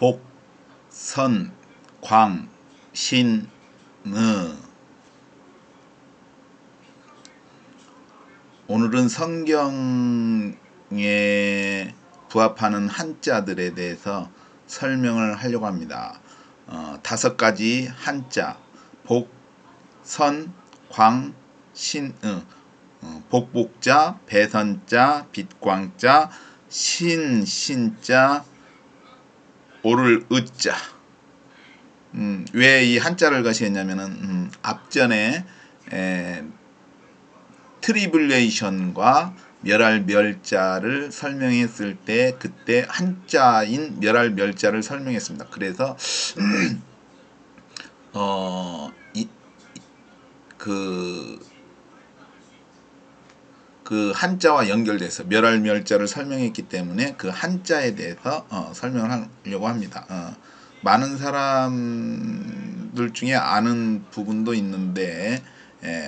복, 선, 광, 신, 느. 오늘은 성경에 부합하는 한자들에 대해서 설명을 하려고 합니다. 5가지 한자, 복, 선, 광, 신, 복복자, 배선자, 빛광자, 신자, 오를 으자. 왜 이 한자를 거시했냐면은 앞전에 트리블레이션과 멸할멸자를 설명했을 때 그때 한자인 멸할멸자를 설명했습니다. 그래서 그 한자와 연결돼서 멸할멸자를 설명했기 때문에 그 한자에 대해서 설명을 하려고 합니다. 많은 사람들 중에 아는 부분도 있는데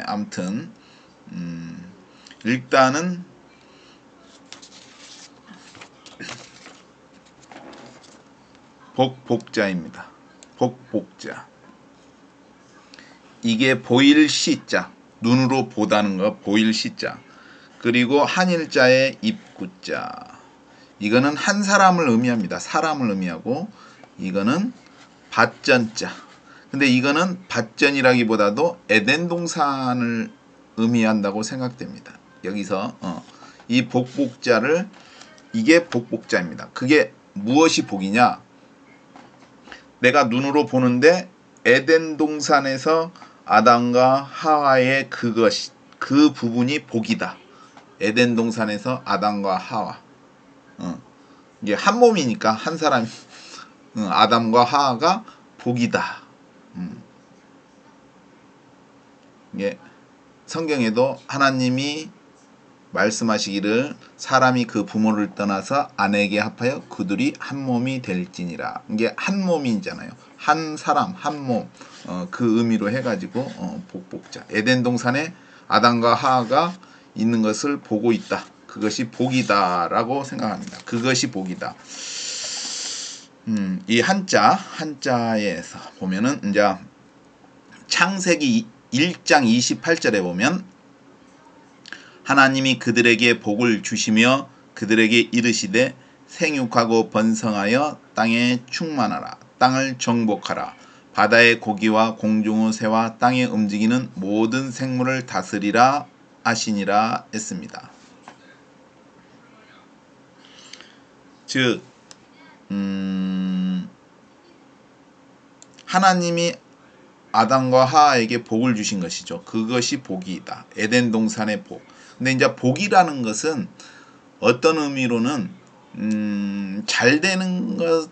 아무튼 일단은 복복자입니다. 복복자. 이게 보일 시자, 눈으로 보다는 거 보일 시자. 그리고 한일자의 입구자. 이거는 한 사람을 의미합니다. 사람을 의미하고 이거는 밭전자. 근데 이거는 밭전이라기보다도 에덴 동산을 의미한다고 생각됩니다. 여기서 이 복복자를 이게 복복자입니다. 그게 무엇이 복이냐? 내가 눈으로 보는데 에덴 동산에서 아담과 하와의 그 부분이 복이다. 에덴 동산에서 아담과 하와. 이게 한 몸이니까 한 사람 아담과 하와가 복이다. 이게 성경에도 하나님이 말씀하시기를 사람이 그 부모를 떠나서 아내에게 합하여 그들이 한 몸이 될지니라. 이게 한 몸이잖아요. 한 사람, 한 몸. 그 의미로 해가지고 복복자. 에덴 동산에 아담과 하와가 있는 것을 보고 있다. 그것이 복이다라고 생각합니다. 그것이 복이다. 이 한자에서 보면은 이제 창세기 1장 28절에 보면 하나님이 그들에게 복을 주시며 그들에게 이르시되 생육하고 번성하여 땅에 충만하라. 땅을 정복하라. 바다의 고기와 공중의 새와 땅에 움직이는 모든 생물을 다스리라 하시니라 했습니다. 즉 하나님이 아담과 하와에게 복을 주신 것이죠. 그것이 복이다. 에덴 동산의 복. 근데 이제 복이라는 것은 어떤 의미로는 잘 되는 것,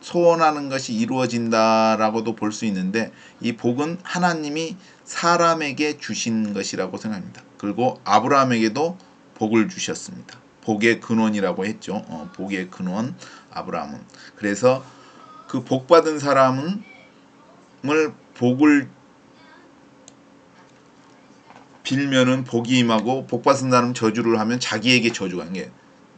소원하는 것이 이루어진다라고도 볼 수 있는데 이 복은 하나님이 사람에게 주신 것이라고 생각합니다. 그리고 아브라함에게도 복을 주셨습니다. 복의 근원이라고 했죠. 복의 근원 아브라함은. 그래서 그 복받은 사람을 복을 빌면은 복이 임하고 복받은 사람 저주를 하면 자기에게 저주가 게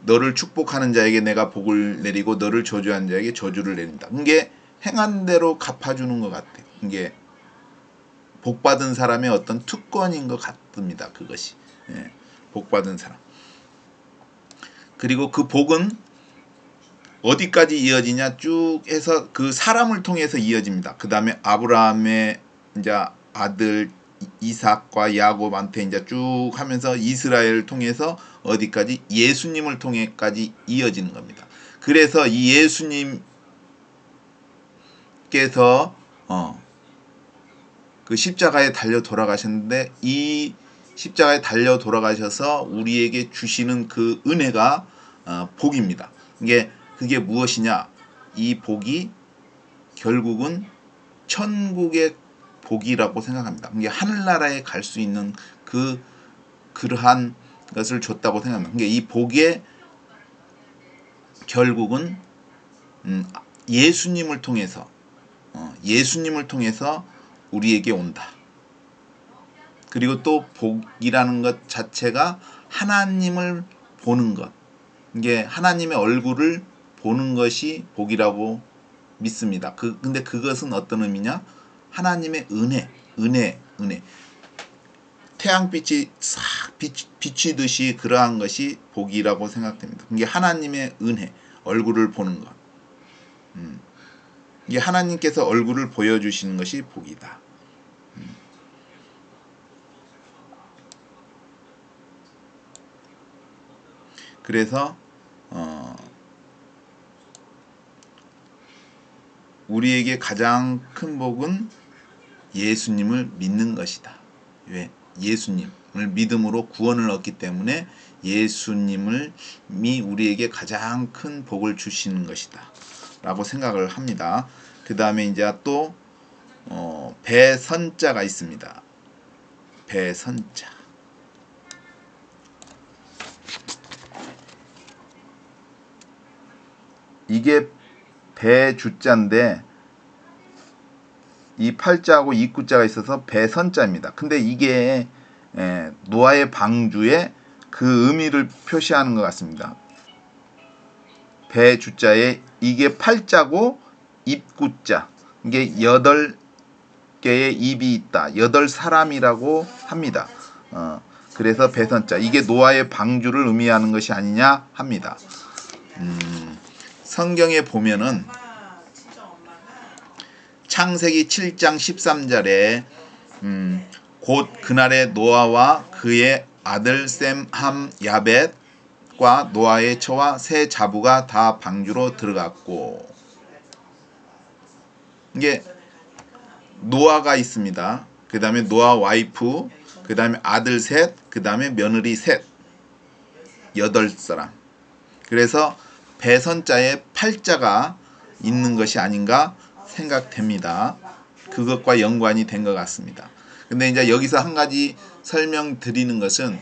너를 축복하는 자에게 내가 복을 내리고 너를 저주하는 자에게 저주를 내린다. 이게 행한 대로 갚아주는 것 같아요. 이게 복받은 사람의 어떤 특권인 것 같습니다. 그것이 복받은 사람. 그리고 그 복은 어디까지 이어지냐 쭉 해서 그 사람을 통해서 이어집니다. 그 다음에 아브라함의 이제 아들 이삭과 야곱한테 이제 쭉 하면서 이스라엘을 통해서 어디까지 예수님을 통해까지 이어지는 겁니다. 그래서 이 예수님께서 그 십자가에 달려 돌아가셨는데 이 십자가에 달려 돌아가셔서 우리에게 주시는 그 은혜가 복입니다. 그게 무엇이냐? 이 복이 결국은 천국의 복이라고 생각합니다. 이게 하늘나라에 갈 수 있는 그러한 것을 줬다고 생각합니다. 이 복의 결국은 예수님을 통해서 우리에게 온다. 그리고 또 복이라는 것 자체가 하나님을 보는 것. 이게 하나님의 얼굴을 보는 것이 복이라고 믿습니다. 근데 그것은 어떤 의미냐? 하나님의 은혜. 태양빛이 싹 비치듯이 그러한 것이 복이라고 생각됩니다. 이게 하나님의 은혜, 얼굴을 보는 것. 이게 하나님께서 얼굴을 보여주시는 것이 복이다. 그래서 우리에게 가장 큰 복은 예수님을 믿는 것이다. 왜? 예수님을 믿음으로 구원을 얻기 때문에 예수님이 우리에게 가장 큰 복을 주시는 것이다 라고 생각을 합니다. 그 다음에 이제 또 배선자가 있습니다. 배선자. 이게 배주자인데 이 팔자하고 이구자가 있어서 배선자입니다. 근데 이게 노아의 방주에 그 의미를 표시하는 것 같습니다. 배주자에 이게 팔자고 입구자. 이게 8개의 입이 있다. 8사람이라고 합니다. 그래서 배선자. 이게 노아의 방주를 의미하는 것이 아니냐 합니다. 성경에 보면은 창세기 7장 13절에 곧 그날에 노아와 그의 아들 셈, 함, 야벳과 노아의 처와 세 자부가 다 방주로 들어갔고, 이게 노아가 있습니다. 그 다음에 노아 와이프, 그 다음에 아들 셋, 그 다음에 며느리 셋, 8사람. 그래서 배선자에 팔자가 있는 것이 아닌가 생각됩니다. 그것과 연관이 된 것 같습니다. 근데 이제 여기서 한 가지 설명드리는 것은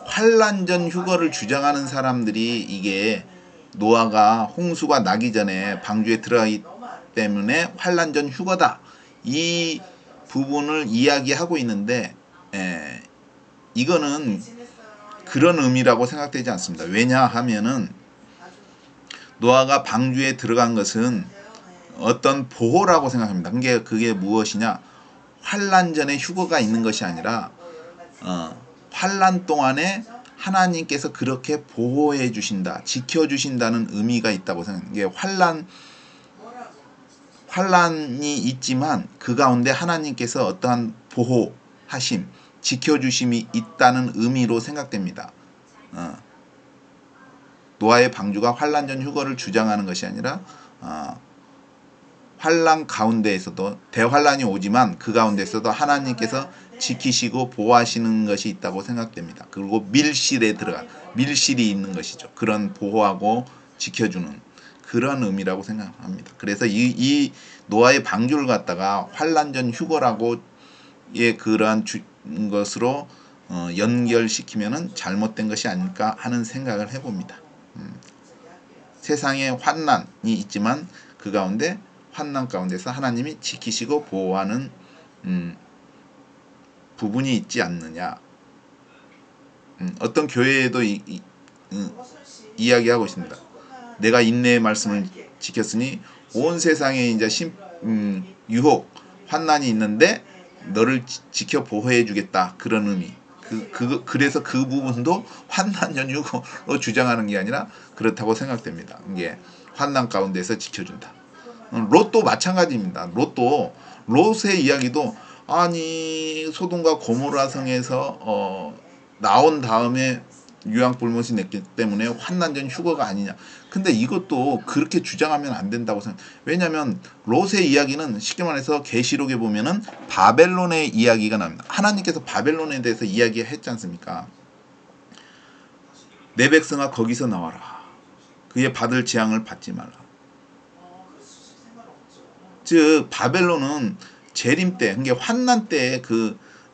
환란전 휴거를 주장하는 사람들이 이게 노아가 홍수가 나기 전에 방주에 들어가기 때문에 환란전 휴거다, 이 부분을 이야기하고 있는데 이거는 그런 의미라고 생각되지 않습니다. 왜냐하면은 노아가 방주에 들어간 것은 어떤 보호라고 생각합니다. 그게 무엇이냐? 환란 전에 휴거가 있는 것이 아니라 환란 동안에 하나님께서 그렇게 보호해 주신다, 지켜 주신다는 의미가 있다고 생각합니다. 이게 환란이 있지만 그 가운데 하나님께서 어떠한 보호하심, 지켜주심이 있다는 의미로 생각됩니다. 노아의 방주가 환란전 휴거를 주장하는 것이 아니라 환란 가운데에서도 대환란이 오지만 그 가운데서도 하나님께서 지키시고 보호하시는 것이 있다고 생각됩니다. 그리고 밀실이 있는 것이죠. 그런 보호하고 지켜주는 그런 의미라고 생각합니다. 그래서 이 노아의 방주를 갖다가 환란전 휴거라고 그러한 것으로 연결시키면은 잘못된 것이 아닐까 하는 생각을 해봅니다. 세상에 환난이 있지만 그 가운데 환난 가운데서 하나님이 지키시고 보호하는 부분이 있지 않느냐. 어떤 교회에도 이야기하고 있습니다. 내가 인내의 말씀을 지켰으니 온 세상에 이제 유혹, 환난이 있는데 너를 지켜 보호해 주겠다, 그런 의미. 그래서 그 부분도 환난 휴거로 주장하는 게 아니라 그렇다고 생각됩니다. 이게 환난 가운데서 지켜준다. 롯도 마찬가지입니다. 롯의 이야기도 아니 소돔과 고모라 성에서 나온 다음에 유황불못이 냈기 때문에 환난전 휴거가 아니냐. 근데 이것도 그렇게 주장하면 안 된다고 생각해요. 왜냐하면 롯의 이야기는 쉽게 말해서 계시록에 보면은 바벨론의 이야기가 납니다. 하나님께서 바벨론에 대해서 이야기했지 않습니까? 내 백성아 거기서 나와라. 그의 받을 재앙을 받지 말라. 즉 바벨론은 재림 때, 그러니까 환난 때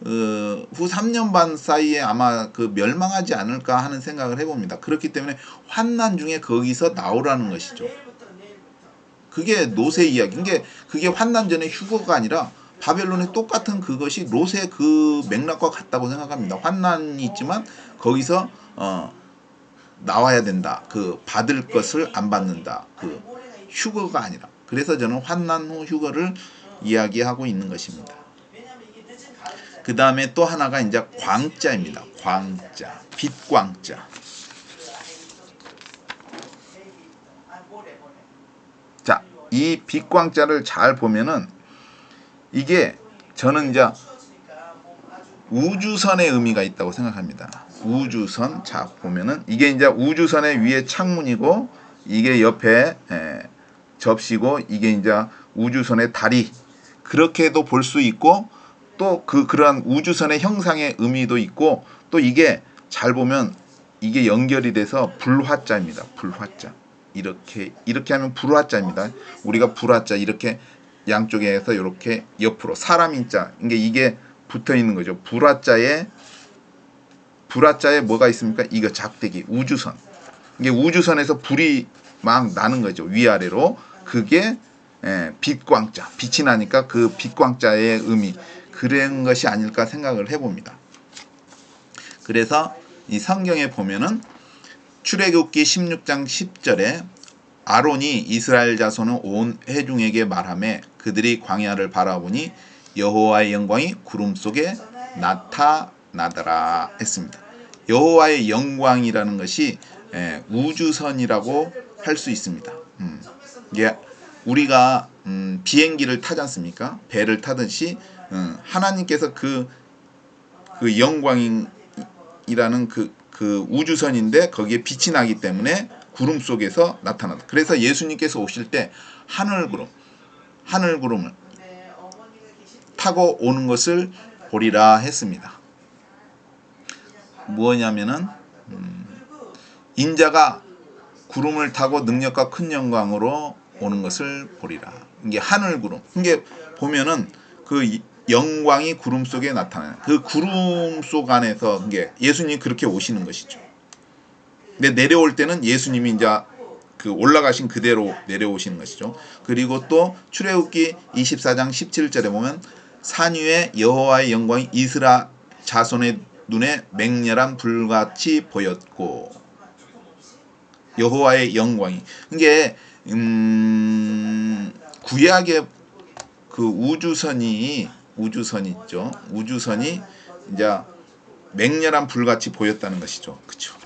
후 3년 반 사이에 아마 멸망하지 않을까 하는 생각을 해봅니다. 그렇기 때문에 환난 중에 거기서 나오라는 것이죠. 그게 롯의 이야기. 그게 환난 전에 휴거가 아니라 바벨론의 똑같은 그것이 롯의 그 맥락과 같다고 생각합니다. 환난이 있지만 거기서 나와야 된다. 그 받을 것을 안 받는다. 그 휴거가 아니라. 그래서 저는 환난 후 휴거를 이야기하고 있는 것입니다. 그 다음에 또 하나가 이제 광자입니다. 광자, 빛광자. 자, 이 빛광자를 잘 보면은 이게 저는 이제 우주선의 의미가 있다고 생각합니다. 우주선, 자 보면은 이게 이제 우주선의 위에 창문이고 이게 옆에 접시고 이게 이제 우주선의 다리, 그렇게도 볼 수 있고 또 그러한 우주선의 형상의 의미도 있고 또 이게 잘 보면 이게 연결이 돼서 불화자입니다. 불화자. 이렇게 하면 불화자입니다. 우리가 불화자 이렇게 양쪽에서 이렇게 옆으로 사람인자 이게 붙어 있는 거죠. 불화자에 뭐가 있습니까? 이거 작대기 우주선. 이게 우주선에서 불이 막 나는 거죠. 위아래로. 그게 빛광자. 빛이 나니까 그 빛광자의 의미, 그런 것이 아닐까 생각을 해봅니다. 그래서 이 성경에 보면은 출애굽기 16장 10절에 아론이 이스라엘 자손은 온 회중에게 말하며 그들이 광야를 바라보니 여호와의 영광이 구름 속에 나타나더라 했습니다. 여호와의 영광이라는 것이 우주선이라고 할 수 있습니다. 우리가 비행기를 타지 않습니까? 배를 타듯이 하나님께서 그 영광이라는 그 우주선인데 거기에 빛이 나기 때문에 구름 속에서 나타난다. 그래서 예수님께서 오실 때 하늘구름을 타고 오는 것을 보리라 했습니다. 뭐냐면은 인자가 구름을 타고 능력과 큰 영광으로 오는 것을 보리라. 이게 하늘구름. 이게 보면은 그 영광이 구름 속에 나타나는 그 구름 속 안에서 이게 예수님이 그렇게 오시는 것이죠. 근데 내려올 때는 예수님이 이제 그 올라가신 그대로 내려오시는 것이죠. 그리고 또 출애굽기 24장 17절에 보면 산 위에 여호와의 영광이 이스라엘 자손의 눈에 맹렬한 불같이 보였고, 여호와의 영광이 이게 구약의 그 우주선이 있죠. 우주선이 이제 맹렬한 불같이 보였다는 것이죠. 그렇죠?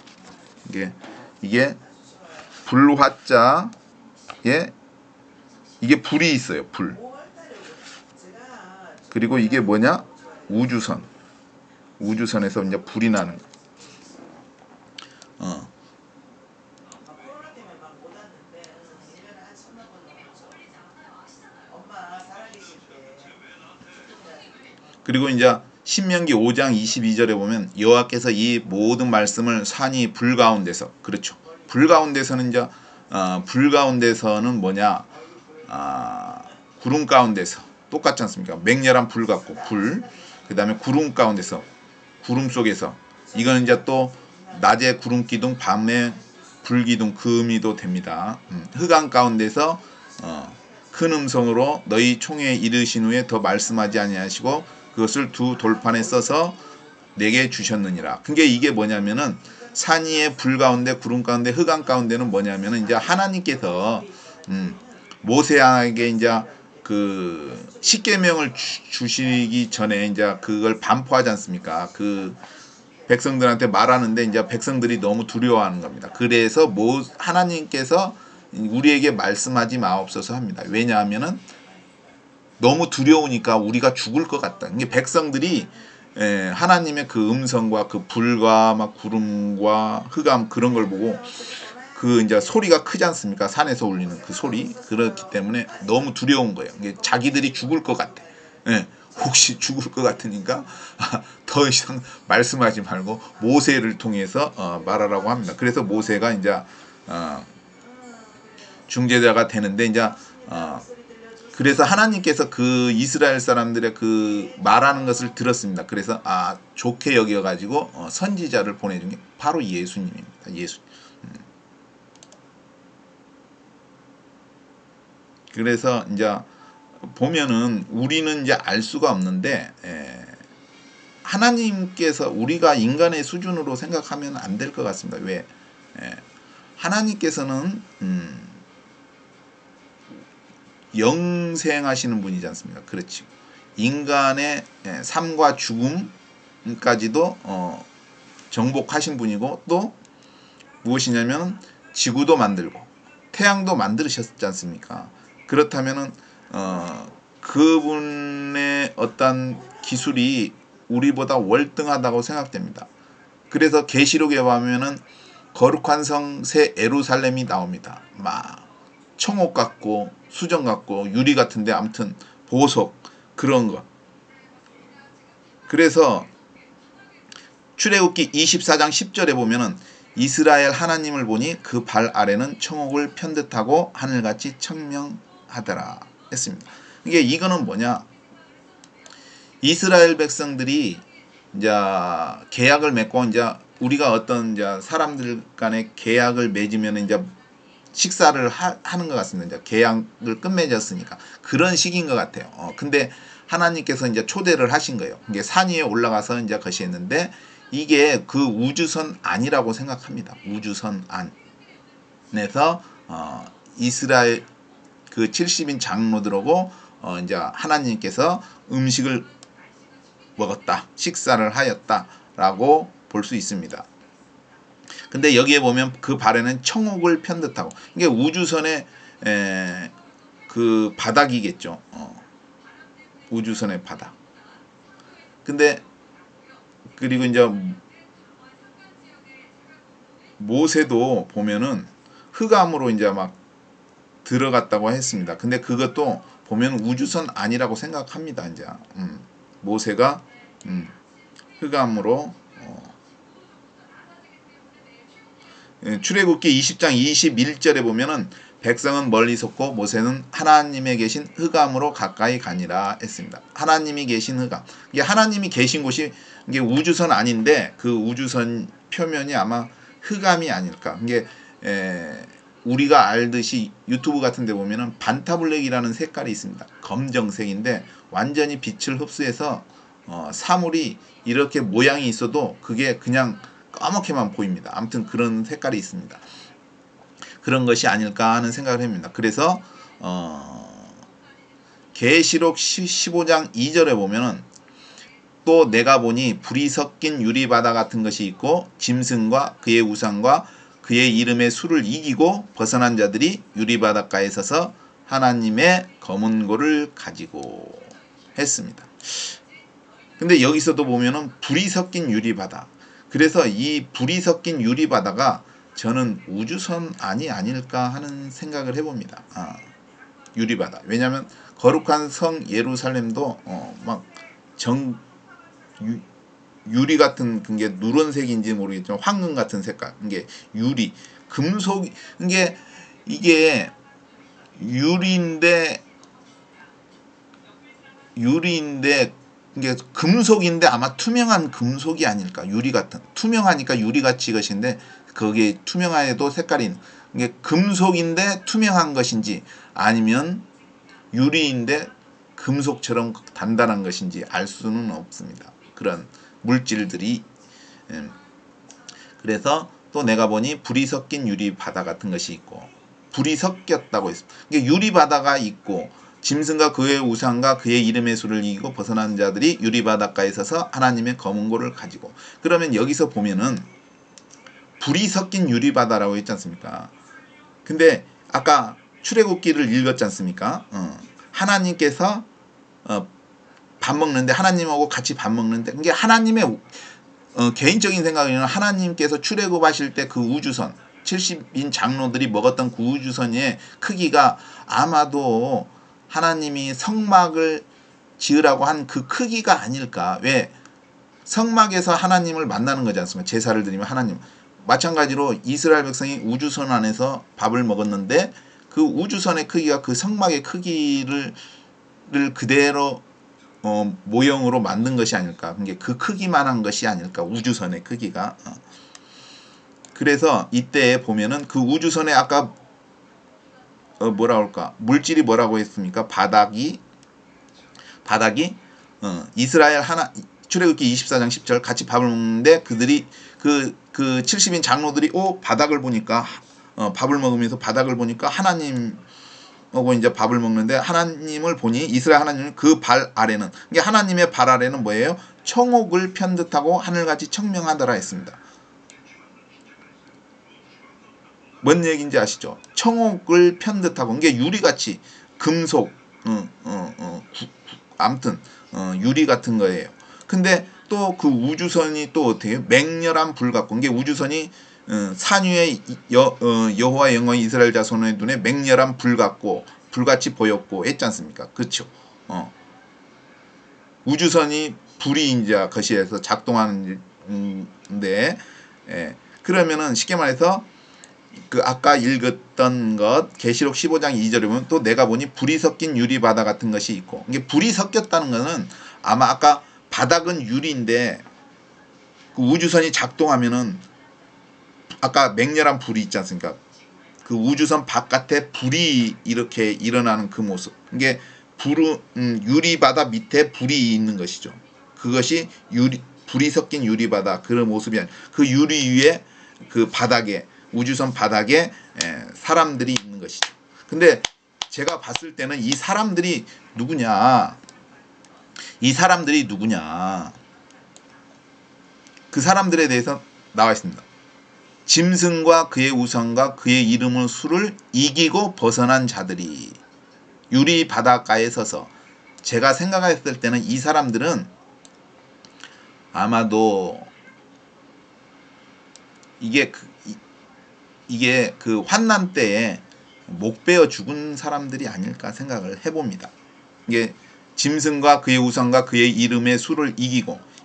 이게 불화자에 이게 불이 있어요. 불. 그리고 이게 뭐냐? 우주선. 우주선에서 이제 불이 나는 거. 그리고 이제 신명기 5장 22절에 보면 여호와께서 이 모든 말씀을 산이 불 가운데서, 그렇죠. 불 가운데서는 이제 불 가운데서는 뭐냐? 구름 가운데서 똑같지 않습니까? 맹렬한 불 같고 불. 그다음에 구름 가운데서, 구름 속에서. 이거는 이제 또 낮에 구름 기둥, 밤에 불 기둥, 그 의미도 됩니다. 흑암 가운데서 큰 음성으로 너희 총회에 이르신 후에 더 말씀하지 아니하시고 그것을 두 돌판에 써서 내게 주셨느니라. 그게 이게 뭐냐면은 산 위에 불 가운데, 구름 가운데, 흑암 가운데는 뭐냐면은 이제 하나님께서 모세에게 이제 그 십계명을 주시기 전에 이제 그걸 반포하지 않습니까? 그 백성들한테 말하는데 이제 백성들이 너무 두려워하는 겁니다. 그래서 하나님께서 우리에게 말씀하지 마옵소서 합니다. 왜냐하면은 너무 두려우니까 우리가 죽을 것 같다. 이게 백성들이 하나님의 그 음성과 그 불과 막 구름과 흑암 그런 걸 보고 그 이제 소리가 크지 않습니까? 산에서 울리는 그 소리. 그렇기 때문에 너무 두려운 거예요. 이게 자기들이 죽을 것 같아. 혹시 죽을 것 같으니까 더 이상 말씀하지 말고 모세를 통해서 말하라고 합니다. 그래서 모세가 이제 중재자가 되는데 이제 그래서 하나님께서 그 이스라엘 사람들의 그 말하는 것을 들었습니다. 그래서 좋게 여겨가지고 선지자를 보내준 게 바로 예수님입니다. 예수. 그래서 이제 보면은 우리는 이제 알 수가 없는데 하나님께서 우리가 인간의 수준으로 생각하면 안 될 것 같습니다. 왜? 하나님께서는 영생하시는 분이지 않습니까? 그렇지. 인간의 삶과 죽음까지도 정복하신 분이고 또 무엇이냐면 지구도 만들고 태양도 만드셨지 않습니까? 그렇다면은 그분의 어떤 기술이 우리보다 월등하다고 생각됩니다. 그래서 계시록에 보면은 거룩한 성 새 예루살렘이 나옵니다. 막 청옥 같고 수정 같고 유리 같은데 아무튼 보석 그런 거. 그래서 출애굽기 24장 10절에 보면은 이스라엘 하나님을 보니 그 발 아래는 청옥을 편듯하고 하늘같이 청명하더라 했습니다. 이거는 뭐냐? 이스라엘 백성들이 이제 계약을 맺고 이제 우리가 어떤 이제 사람들 간에 계약을 맺으면 이제 식사를 하는 것 같습니다. 이제 계약을 끝맺었으니까 그런 식인 것 같아요. 근데 하나님께서 이제 초대를 하신 거예요. 이게 산 위에 올라가서 이제 것이었는데 이게 그 우주선 안이라고 생각합니다. 우주선 안에서 이스라엘 그 70인 장로들하고 이제 하나님께서 음식을 먹었다, 식사를 하였다라고 볼 수 있습니다. 근데 여기에 보면 그 발에는 청옥을 편듯하고 이게 우주선의 그 바닥이겠죠. 우주선의 바닥. 근데 그리고 이제 모세도 보면은 흑암으로 이제 막 들어갔다고 했습니다. 근데 그것도 보면 우주선 아니라고 생각합니다. 이제 모세가 흑암으로 출애굽기 20장 21절에 보면은 백성은 멀리 섰고 모세는 하나님의 계신 흑암으로 가까이 가니라 했습니다. 하나님이 계신 흑암. 이게 하나님이 계신 곳이 이게 우주선 아닌데 그 우주선 표면이 아마 흑암이 아닐까. 이게 우리가 알듯이 유튜브 같은 데 보면은 반타블랙이라는 색깔이 있습니다. 검정색인데 완전히 빛을 흡수해서 사물이 이렇게 모양이 있어도 그게 그냥 까맣게만 보입니다. 아무튼 그런 색깔이 있습니다. 그런 것이 아닐까 하는 생각을 합니다. 그래서 계시록 15장 2절에 보면은 또 내가 보니 불이 섞인 유리바다 같은 것이 있고 짐승과 그의 우상과 그의 이름의 수를 이기고 벗어난 자들이 유리바닷가에 서서 하나님의 검은 고를 가지고 했습니다. 근데 여기서도 보면은 불이 섞인 유리바다. 그래서 이 불이 섞인 유리바다가 저는 우주선 안이 아닐까 하는 생각을 해봅니다. 유리바다. 왜냐하면 거룩한 성 예루살렘도 막 유리 같은 게 누런색인지 모르겠지만 황금 같은 색깔. 이게 유리, 금속. 이게 유리인데 이게 금속인데 아마 투명한 금속이 아닐까. 유리 같은. 투명하니까 유리같이 것인데 거기에 투명해도 색깔이 이게 금속인데 투명한 것인지 아니면 유리인데 금속처럼 단단한 것인지 알 수는 없습니다. 그런 물질들이. 그래서 또 내가 보니 불이 섞인 유리 바다 같은 것이 있고 불이 섞였다고 했습니다. 이게 유리 바다가 있고 짐승과 그의 우상과 그의 이름의 수를 이기고 벗어난 자들이 유리 바닷가에 서서 하나님의 검은 고를 가지고. 그러면 여기서 보면은 불이 섞인 유리 바다라고 했지 않습니까? 근데 아까 출애굽기를 읽었지 않습니까? 하나님께서 밥 먹는데 하나님하고 같이 밥 먹는데 이게 하나님의 개인적인 생각에는 하나님께서 출애굽하실 때 그 우주선 70인 장로들이 먹었던 그 우주선의 크기가 아마도 하나님이 성막을 지으라고 한 그 크기가 아닐까. 왜? 성막에서 하나님을 만나는 거지 않습니까? 제사를 드리면 하나님. 마찬가지로 이스라엘 백성이 우주선 안에서 밥을 먹었는데 그 우주선의 크기가 그 성막의 크기를 그대로 모형으로 만든 것이 아닐까. 그 크기만한 것이 아닐까. 우주선의 크기가. 그래서 이때 보면은 그 우주선에 아까 뭐라 할까 물질이 뭐라고 했습니까? 바닥이 바닥이 이스라엘 하나 출애굽기 24장 10절 같이 밥을 먹는데 그들이 그 70인 장로들이 바닥을 보니까 밥을 먹으면서 바닥을 보니까 하나님하고 이제 밥을 먹는데 하나님을 보니 이스라엘 하나님은 그 발 아래는 이게 하나님의 발 아래는 뭐예요? 청옥을 편듯하고 하늘같이 청명하더라 했습니다. 뭔 얘기인지 아시죠? 청옥을 편듯하고 이게 유리같이 금속 아무튼 유리 같은 거예요. 근데 또 그 우주선이 또 어떻게 맹렬한 불 같고 이게 우주선이 산 위에 여호와 영광이 이스라엘 자손의 눈에 맹렬한 불 같고 불같이 보였고 했지 않습니까? 그렇죠. 우주선이 불이 이제 거시에서 작동하는데 그러면은 쉽게 말해서 그 아까 읽었던 것 계시록 15장 2절에 보면 또 내가 보니 불이 섞인 유리바다 같은 것이 있고 이게 불이 섞였다는 것은 아마 아까 바닥은 유리인데 그 우주선이 작동하면은 아까 맹렬한 불이 있지 않습니까? 그 우주선 바깥에 불이 이렇게 일어나는 그 모습 이게 유리바다 밑에 불이 있는 것이죠. 그것이 불이 섞인 유리바다 그런 모습이 아니라 그 유리 위에 그 바닥에 우주선 바닥에 사람들이 있는 것이죠. 근데 제가 봤을 때는 이 사람들이 누구냐? 그 사람들에 대해서 나와 있습니다. 짐승과 그의 우상과 그의 이름의 수를 이기고 벗어난 자들이 유리 바닷가에 서서 제가 생각했을 때는 이 사람들은 아마도 이게 그 환난 때에 목 베어 죽은 사람들이 아닐까 생각을 해봅니다. 이게 짐승과 그의 우상과 그의 이름의 수를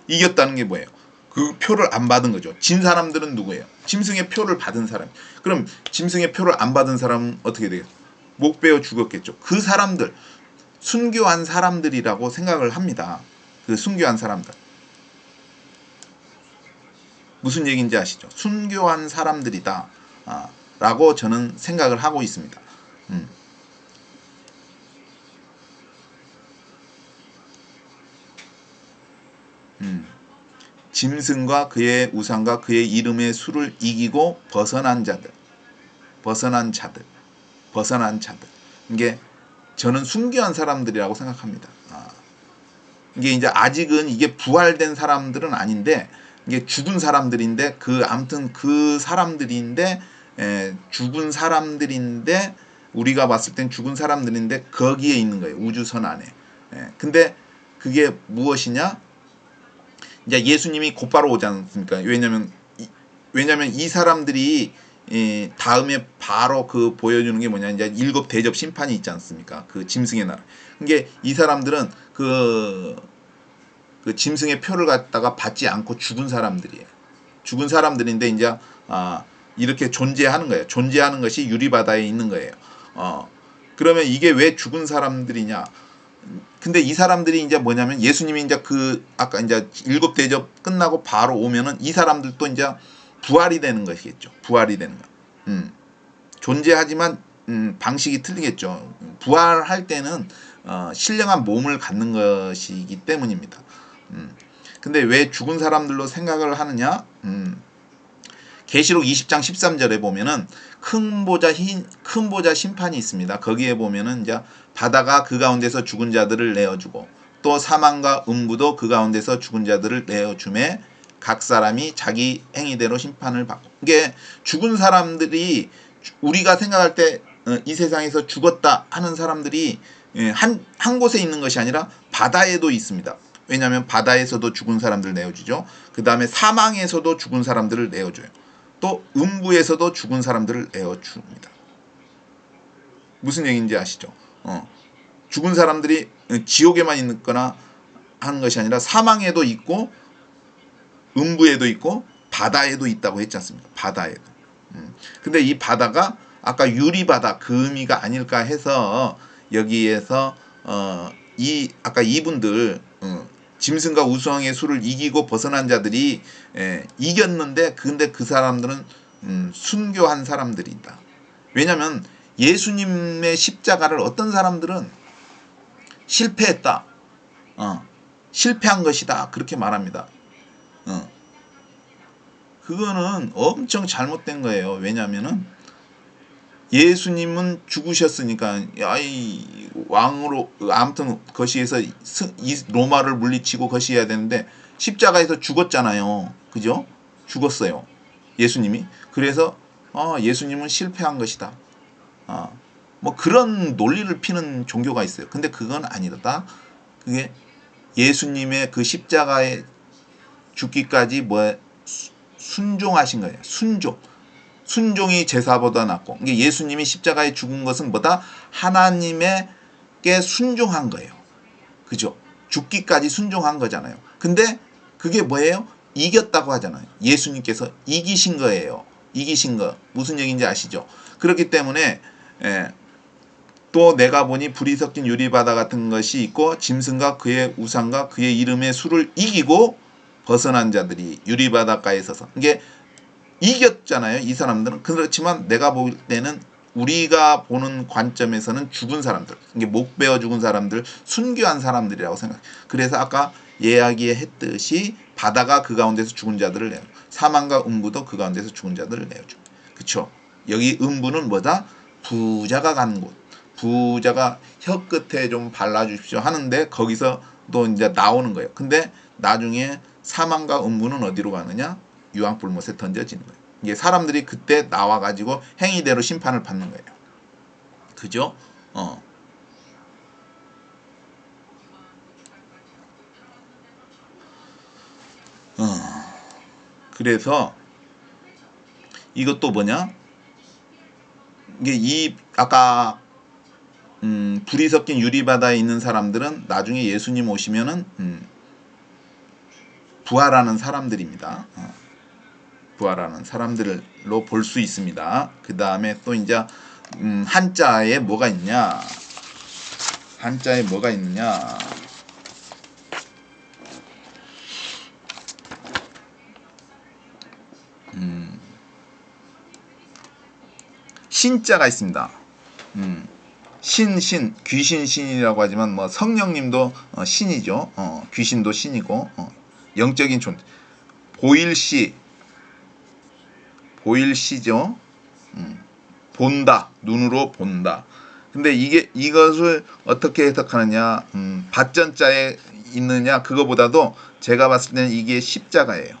이겼다는 게 뭐예요? 그 표를 안 받은 거죠. 진 사람들은 누구예요? 짐승의 표를 받은 사람. 그럼 짐승의 표를 안 받은 사람은 어떻게 되겠어요? 목 베어 죽었겠죠. 그 사람들 순교한 사람들이라고 생각을 합니다. 그 순교한 사람들. 무슨 얘기인지 아시죠? 순교한 사람들이다 라고 저는 생각을 하고 있습니다. 짐승과 그의 우상과 그의 이름의 수를 이기고 벗어난 자들. 이게 저는 순교한 사람들이라고 생각합니다. 이게 이제 아직은 이게 부활된 사람들은 아닌데 이게 죽은 사람들인데 아무튼 그 사람들인데 죽은 사람들인데 우리가 봤을 땐 죽은 사람들인데 거기에 있는 거예요. 우주선 안에. 근데 그게 무엇이냐? 이제 예수님이 곧바로 오지 않습니까? 왜냐면 이 사람들이 다음에 바로 그 보여주는 게 뭐냐? 이제 7 대접 심판이 있지 않습니까? 그 짐승의 나라. 이게 이 사람들은 그 짐승의 표를 갖다가 받지 않고 죽은 사람들이에요. 죽은 사람들인데 이제 이렇게 존재하는 거예요. 존재하는 것이 유리바다에 있는 거예요. 그러면 이게 왜 죽은 사람들이냐? 근데 이 사람들이 이제 뭐냐면 예수님이 이제 아까 이제 7 대접 끝나고 바로 오면은 이 사람들도 이제 부활이 되는 것이겠죠. 부활이 되는 거. 존재하지만 방식이 틀리겠죠. 부활할 때는 신령한 몸을 갖는 것이기 때문입니다. 근데 왜 죽은 사람들로 생각을 하느냐? 계시록 20장 13절에 보면은 큰 보좌 심판이 있습니다. 거기에 보면은 이제 바다가 그 가운데서 죽은 자들을 내어주고 또 사망과 음부도 그 가운데서 죽은 자들을 내어주매 각 사람이 자기 행위대로 심판을 받고 이게 죽은 사람들이 우리가 생각할 때 이 세상에서 죽었다 하는 사람들이 한 곳에 있는 것이 아니라 바다에도 있습니다. 왜냐하면 바다에서도 죽은 사람들 내어주죠. 그 다음에 사망에서도 죽은 사람들을 내어줘요. 또 음부에서도 죽은 사람들을 내어줍니다. 무슨 얘기인지 아시죠? 죽은 사람들이 지옥에만 있거나 하는 것이 아니라 사망에도 있고 음부에도 있고 바다에도 있다고 했지 않습니까? 바다에도. 근데 이 바다가 아까 유리바다 그 의미가 아닐까 해서 여기에서 아까 이분들 짐승과 우상의 수를 이기고 벗어난 자들이 이겼는데 근데 그 사람들은 순교한 사람들이다. 왜냐하면 예수님의 십자가를 어떤 사람들은 실패했다. 실패한 것이다 그렇게 말합니다. 그거는 엄청 잘못된 거예요. 왜냐하면은 예수님은 죽으셨으니까 이 왕으로 아무튼 거시에서 이 로마를 물리치고 거시해야 되는데 십자가에서 죽었잖아요. 그죠? 죽었어요. 예수님이. 그래서 예수님은 실패한 것이다. 뭐 그런 논리를 피는 종교가 있어요. 근데 그건 아니다. 그게 예수님의 그 십자가에 죽기까지 순종하신 거예요. 순종이 제사보다 낫고. 이게 예수님이 십자가에 죽은 것은 뭐다? 하나님에게 순종한 거예요. 그죠? 죽기까지 순종한 거잖아요. 근데 그게 뭐예요? 이겼다고 하잖아요. 예수님께서 이기신 거예요. 이기신 거. 무슨 얘기인지 아시죠? 그렇기 때문에 또 내가 보니 불이 섞인 유리바다 같은 것이 있고 짐승과 그의 우상과 그의 이름의 수를 이기고 벗어난 자들이 유리바닷가에 서서 이게 이겼잖아요. 이 사람들은. 그렇지만 내가 볼 때는 우리가 보는 관점에서는 죽은 사람들, 이게 목 베어 죽은 사람들, 순교한 사람들이라고 생각해요. 그래서 아까 이야기했듯이 바다가 그 가운데서 죽은 자들을 내요. 사망과 음부도 그 가운데서 죽은 자들을 내어줘. 그쵸? 여기 음부는 뭐다? 부자가 가는 곳. 부자가 혀 끝에 좀 발라주십시오 하는데 거기서 또 이제 나오는 거예요. 근데 나중에 사망과 음부는 어디로 가느냐? 유황불못에 던져지는 거예요. 이게 사람들이 그때 나와가지고 행위대로 심판을 받는 거예요. 그죠? 그래서 이것도 뭐냐? 이게 아까 불이 섞인 유리바다에 있는 사람들은 나중에 예수님 오시면은 부활하는 사람들입니다. 부활하는 사람들로 볼 수 있습니다. 그 다음에 또 이제 한자에 뭐가 있냐? 한자에 뭐가 있느냐? 신자가 있습니다. 귀신이라고 하지만 뭐 성령님도 신이죠. 귀신도 신이고 영적인 존재. 보일시죠. 본다. 눈으로 본다. 근데 이것을 어떻게 해석하느냐? 받전자에 있느냐? 그거보다도 제가 봤을 때는 이게 십자가예요.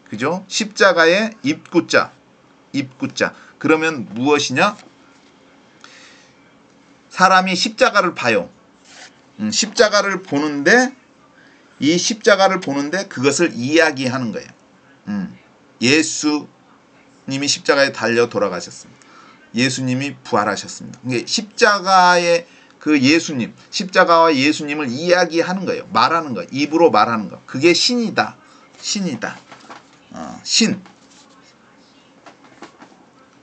그죠? 십자가의 입구자. 그러면 무엇이냐? 사람이 십자가를 봐요. 십자가를 보는데 이 십자가를 보는데 그것을 이야기하는 거예요. 예수님이 십자가에 달려 돌아가셨습니다. 예수님이 부활하셨습니다. 이게 십자가의 그 예수님, 십자가와 예수님을 이야기하는 거예요. 말하는 거, 입으로 말하는 거. 그게 신이다. 신.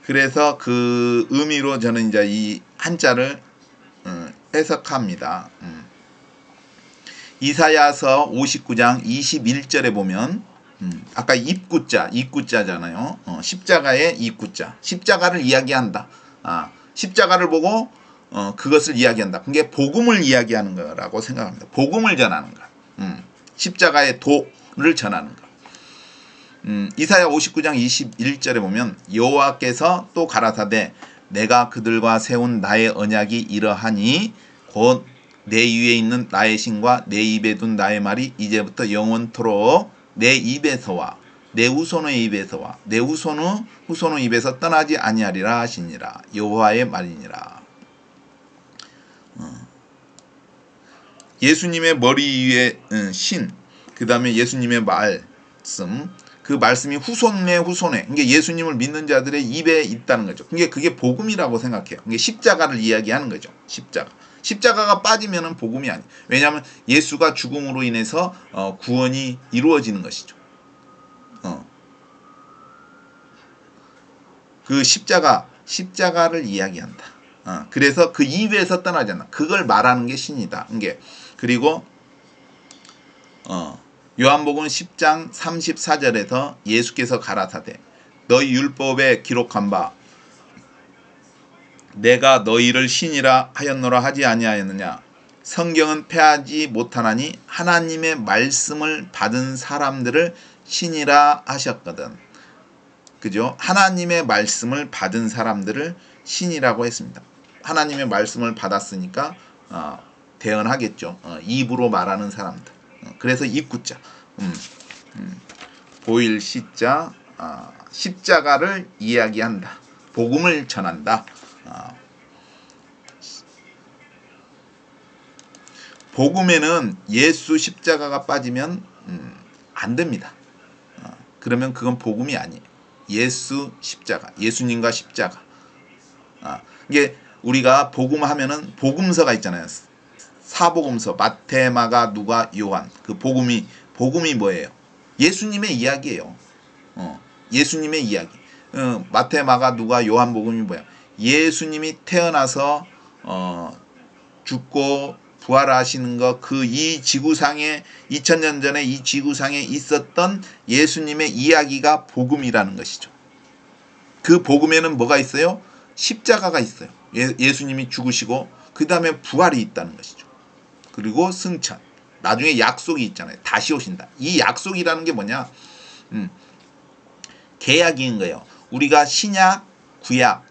그래서 그 의미로 저는 이제 이 한자를 해석합니다. 이사야서 59장 21절에 보면 아까 입구자잖아요. 십자가의 입구자. 십자가를 이야기한다. 십자가를 보고 그것을 이야기한다. 그게 복음을 이야기하는 거라고 생각합니다. 복음을 전하는 거. 십자가의 도를 전하는 거. 이사야 59장 21절에 보면 여호와께서 또 가라사대 내가 그들과 세운 나의 언약이 이러하니 곧 내 위에 있는 나의 신과 내 입에 둔 나의 말이 이제부터 영원토록 내 입에서와 내 후손의 입에서와 내 후손의 입에서 떠나지 아니하리라 하시니라. 여호와의 말이니라. 예수님의 머리 위에 신, 그 다음에 예수님의 말씀, 그 말씀이 후손의 그게 예수님을 믿는 자들의 입에 있다는 거죠. 그게 복음이라고 생각해요. 그게 십자가를 이야기하는 거죠. 십자가가 빠지면은 복음이 아니에요. 왜냐하면 예수가 죽음으로 인해서 구원이 이루어지는 것이죠. 그 십자가를 이야기한다. 그래서 그 입에서 떠나지 않는다. 그걸 말하는 게 신이다. 그리고 요한복음 10장 34절에서 예수께서 가라사대 너희 율법에 기록한 바 내가 너희를 신이라 하였노라 하지 아니하였느냐. 성경은 패하지 못하나니 하나님의 말씀을 받은 사람들을 신이라 하셨거든. 그죠? 하나님의 말씀을 받은 사람들을 신이라고 했습니다. 하나님의 말씀을 받았으니까 대언하겠죠. 입으로 말하는 사람들. 그래서 입구자. 보일 시자, 십자가를 이야기한다. 복음을 전한다. 복음에는 예수 십자가가 빠지면 안 됩니다. 그러면 그건 복음이 아니에요. 예수 십자가, 예수님과 십자가. 이게 우리가 복음하면은 복음서가 있잖아요. 사복음서, 마태, 마가, 누가, 요한. 그 복음이 뭐예요? 예수님의 이야기예요. 예수님의 이야기. 마태, 마가, 누가, 요한 복음이 뭐야? 예수님이 태어나서 죽고 부활하시는 것, 그 이 지구상에 2000년 전에 이 지구상에 있었던 예수님의 이야기가 복음이라는 것이죠. 그 복음에는 뭐가 있어요? 십자가가 있어요. 예수님이 죽으시고 그 다음에 부활이 있다는 것이죠. 그리고 승천. 나중에 약속이 있잖아요. 다시 오신다. 이 약속이라는 게 뭐냐? 계약인 거예요. 우리가 신약,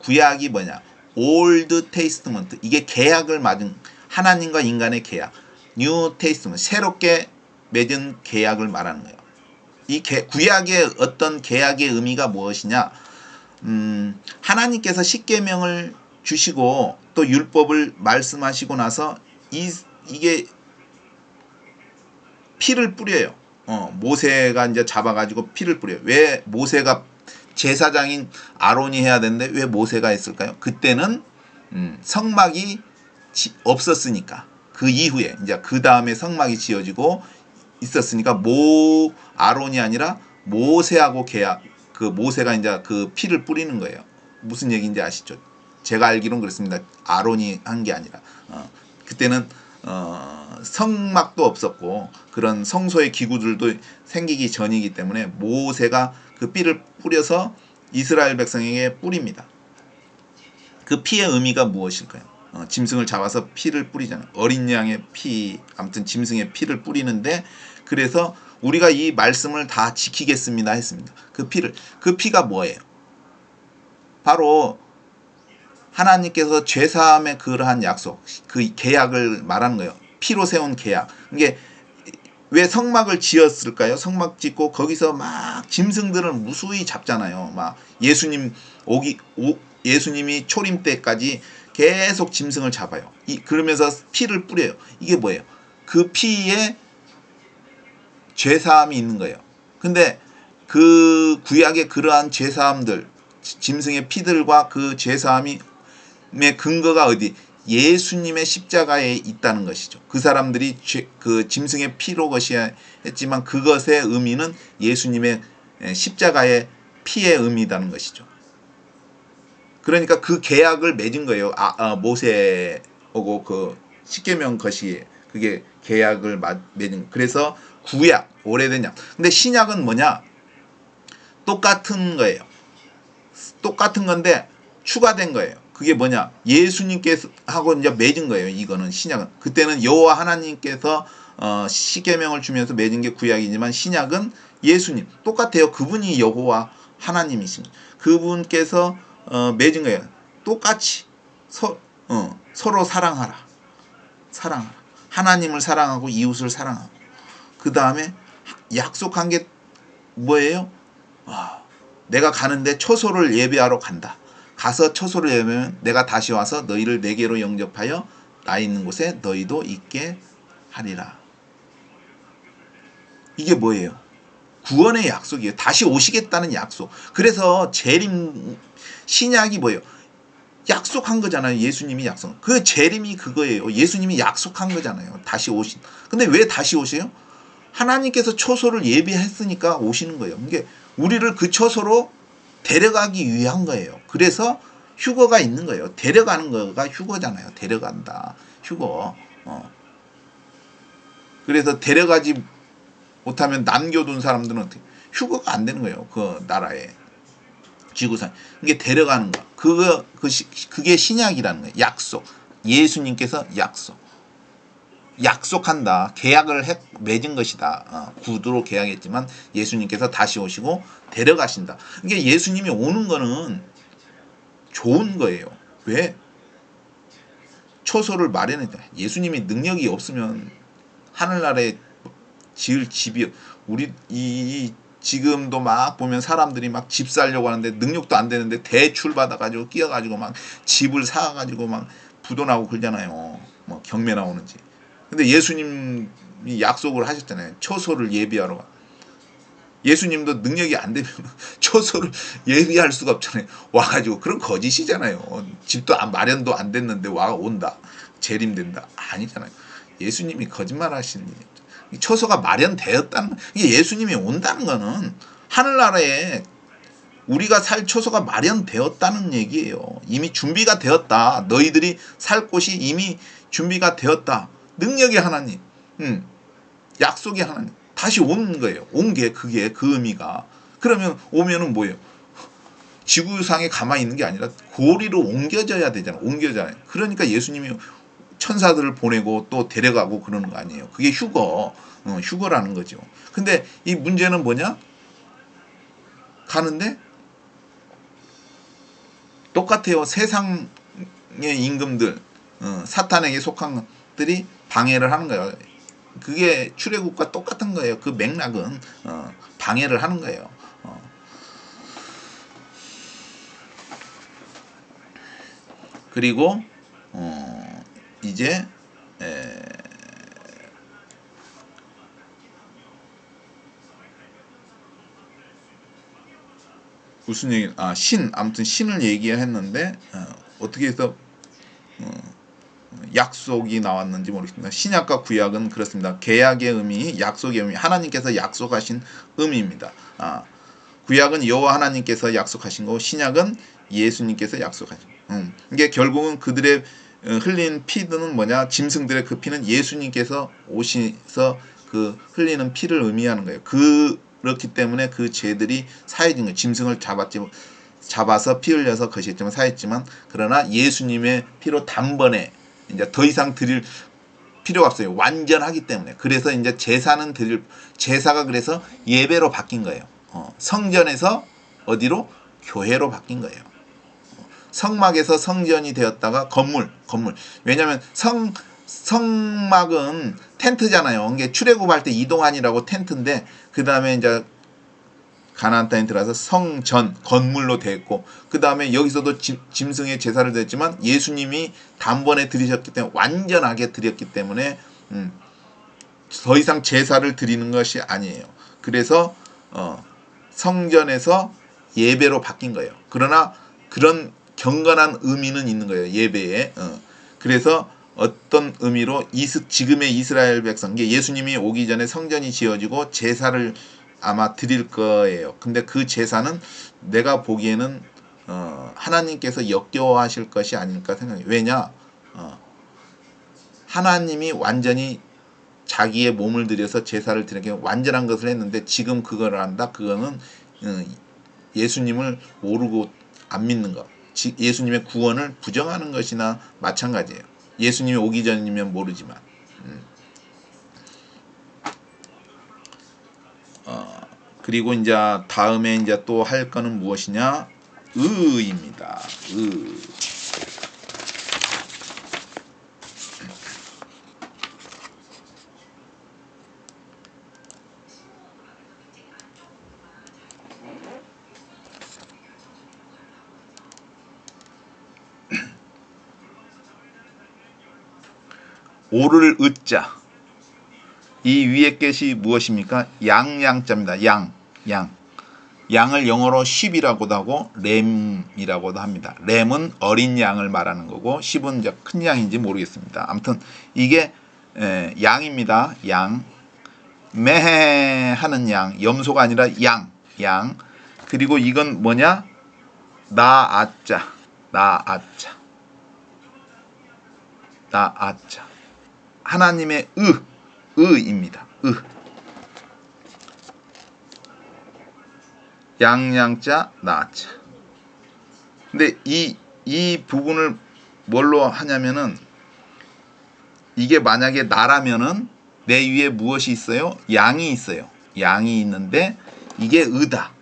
구약이 뭐냐? 올드 테이스트먼트. 이게 계약을 맞은 하나님과 인간의 계약. 뉴 테이스트먼트. 새롭게 맺은 계약을 말하는 거예요. 이 구약의 어떤 계약의 의미가 무엇이냐? 하나님께서 십계명을 주시고 또 율법을 말씀하시고 나서 이게 피를 뿌려요. 모세가 이제 잡아가지고 피를 뿌려요. 왜 모세가 제사장인 아론이 해야 되는데 왜 모세가 했을까요? 그때는 성막이 없었으니까. 그 이후에 이제 그 다음에 성막이 지어지고 있었으니까 아론이 아니라 모세하고 계약. 그 모세가 이제 그 피를 뿌리는 거예요. 무슨 얘기인지 아시죠? 제가 알기로는 그렇습니다. 아론이 한 게 아니라 그때는 성막도 없었고 그런 성소의 기구들도 생기기 전이기 때문에 모세가 그 피를 뿌려서 이스라엘 백성에게 뿌립니다. 그 피의 의미가 무엇일까요? 짐승을 잡아서 피를 뿌리잖아요. 어린 양의 피, 아무튼 짐승의 피를 뿌리는데 그래서 우리가 이 말씀을 다 지키겠습니다 했습니다. 그 피가 뭐예요? 바로 하나님께서 죄사함의 그러한 약속, 그 계약을 말하는 거예요. 피로 세운 계약. 이게 왜 성막을 지었을까요? 성막 짓고 거기서 막 짐승들을 무수히 잡잖아요. 막 예수님이 초림 때까지 계속 짐승을 잡아요. 그러면서 피를 뿌려요. 이게 뭐예요? 그 피에 죄사함이 있는 거예요. 근데 그 구약의 그러한 죄사함들, 짐승의 피들과 그 죄사함의 근거가 어디? 예수님의 십자가에 있다는 것이죠. 그 사람들이 그 짐승의 피로 것이야 했지만 그것의 의미는 예수님의 십자가의 피의 의미라는 것이죠. 그러니까 그 계약을 맺은 거예요. 모세하고 그 십계명 것이 그게 계약을 맺은. 그래서 구약, 오래된 약. 근데 신약은 뭐냐? 똑같은 거예요. 똑같은 건데 추가된 거예요. 그게 뭐냐? 예수님께서 하고 이제 맺은 거예요. 이거는 신약은. 그때는 여호와 하나님께서 십계명을 주면서 맺은 게 구약이지만 신약은 예수님 똑같아요. 그분이 여호와 하나님이십니다. 그분께서 맺은 거예요. 똑같이 서로 사랑하라. 하나님을 사랑하고 이웃을 사랑하고. 그 다음에 약속한 게 뭐예요? 내가 가는데 초소를 예배하러 간다. 가서 초소를 예배하면 내가 다시 와서 너희를 내게로 영접하여 나 있는 곳에 너희도 있게 하리라. 이게 뭐예요? 구원의 약속이에요. 다시 오시겠다는 약속. 그래서 재림 신약이 뭐예요? 약속한 거잖아요. 예수님이 약속. 그 재림이 그거예요. 예수님이 약속한 거잖아요. 다시 오신. 근데 왜 다시 오세요? 하나님께서 초소를 예비했으니까 오시는 거예요. 이게 우리를 그 초소로 데려가기 위한 거예요. 그래서 휴거가 있는 거예요. 데려가는 거가 휴거잖아요. 데려간다. 휴거. 그래서 데려가지 못하면 남겨둔 사람들은 어떻게? 휴거가 안 되는 거예요. 그 나라에. 지구상. 이게 데려가는 거. 그게 신약이라는 거예요. 약속. 예수님께서 약속. 약속한다. 계약을 맺은 것이다. 구두로 계약했지만 예수님께서 다시 오시고 데려가신다. 그러니까 예수님이 오는 거는 좋은 거예요. 왜? 초소를 마련했다. 예수님이 능력이 없으면 하늘나라에 지을 집이 우리 지금도 막 보면 사람들이 막 집 살려고 하는데 능력도 안 되는데 대출 받아가지고 끼어가지고 막 집을 사가지고 막 부도나고 그러잖아요. 뭐 경매 나오는지. 근데 예수님이 약속을 하셨잖아요. 초소를 예비하러 가. 예수님도 능력이 안 되면 초소를 예비할 수가 없잖아요. 와가지고 그런 거짓이잖아요. 집도 마련도 안 됐는데 온다. 재림된다. 아니잖아요. 예수님이 거짓말 하시는 일이죠. 초소가 마련되었다는 이게 예수님이 온다는 거는 하늘나라에 우리가 살 초소가 마련되었다는 얘기예요. 이미 준비가 되었다. 너희들이 살 곳이 이미 준비가 되었다. 능력의 하나님, 약속의 하나님. 다시 온 거예요. 온 게 그게 그 의미가. 그러면 오면은 뭐예요? 지구상에 가만히 있는 게 아니라 고리로 옮겨져야 되잖아. 옮겨져야. 그러니까 예수님이 천사들을 보내고 또 데려가고 그러는 거 아니에요. 그게 휴거라는 거죠. 근데 이 문제는 뭐냐? 가는데 똑같아요. 세상의 임금들, 사탄에게 속한 것들이 방해를 하는 거예요. 그게 출애굽과 똑같은 거예요. 그 맥락은 방해를 하는 거예요. 그리고 이제 무슨 얘기? 아무튼 신을 얘기했는데 어떻게 해서 약속이 나왔는지 모르겠습니다. 신약과 구약은 그렇습니다. 계약의 의미, 약속의 의미, 하나님께서 약속하신 의미입니다. 구약은 여호와 하나님께서 약속하신 거고 신약은 예수님께서 약속하신 거. 이게 결국은 그들의 흘린 피는 뭐냐? 짐승들의 그 피는 예수님께서 오셔서 그 흘리는 피를 의미하는 거예요. 그렇기 때문에 그 죄들이 사해진 거예요. 짐승을 잡아서 피 흘려서 것이었지만 사했지만 그러나 예수님의 피로 단번에 이제 더 이상 드릴 필요가 없어요. 완전하기 때문에. 그래서 이제 제사가 그래서 예배로 바뀐 거예요. 성전에서 어디로? 교회로 바뀐 거예요. 성막에서 성전이 되었다가 건물. 왜냐하면 성막은 텐트잖아요. 이게 출애굽할 때 이동안이라고 텐트인데 그 다음에 이제 가나안 땅에 들어가서 성전 건물로 되었고 그 다음에 여기서도 짐승의 제사를 드렸지만 예수님이 단번에 드리셨기 때문에 완전하게 드렸기 때문에 더 이상 제사를 드리는 것이 아니에요. 그래서 성전에서 예배로 바뀐 거예요. 그러나 그런 경건한 의미는 있는 거예요. 예배에. 그래서 어떤 의미로 지금의 이스라엘 백성, 예수님이 오기 전에 성전이 지어지고 제사를 아마 드릴 거예요. 근데 그 제사는 내가 보기에는 하나님께서 역겨워하실 것이 아닐까 생각해요. 왜냐? 하나님이 완전히 자기의 몸을 들여서 제사를 드리게 완전한 것을 했는데 지금 그걸 한다? 그거는 예수님을 모르고 안 믿는 것. 예수님의 구원을 부정하는 것이나 마찬가지예요. 예수님이 오기 전이면 모르지만. 그리고 이제 다음에 이제 또 할 거는 무엇이냐? 의입니다. 오를 의자. 이 위에 것이 무엇입니까? 양자입니다. 양을 영어로 sheep이라고도 하고 램이라고도 합니다. 램은 어린 양을 말하는 거고 sheep은 이제 큰 양인지 모르겠습니다. 아무튼 이게 양입니다. 양. 매해 하는 양. 염소가 아니라 양. 그리고 이건 뭐냐? 나아자. 하나님의 의입니다. 양자 나자. 근데 이 부분을 뭘로 하냐면은 이게 만약에 나라면은 내 위에 무엇이 있어요? 양이 있어요. 양이 있는데 이게 의다.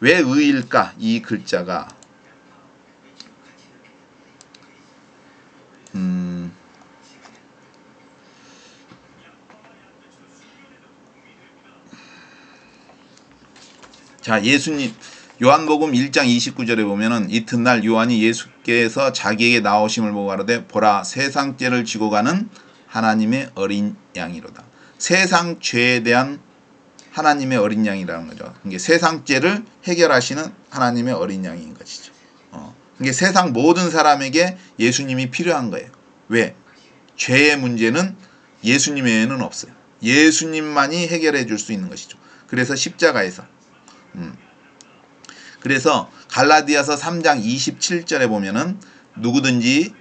왜 의일까? 이 글자가 자, 예수님 요한복음 1장 29절에 보면은 이튿날 요한이 예수께서 자기에게 나오심을 보고 가로되 보라 세상 죄를 지고 가는 하나님의 어린 양이로다. 세상 죄에 대한 하나님의 어린 양이라는 거죠. 이게 세상 죄를 해결하시는 하나님의 어린 양인 것이죠. 이게 세상 모든 사람에게 예수님이 필요한 거예요. 왜? 죄의 문제는 예수님 외에는 없어요. 예수님만이 해결해 줄 수 있는 것이죠. 그래서 십자가에서 그래서 갈라디아서 3장 27절에 보면은 누구든지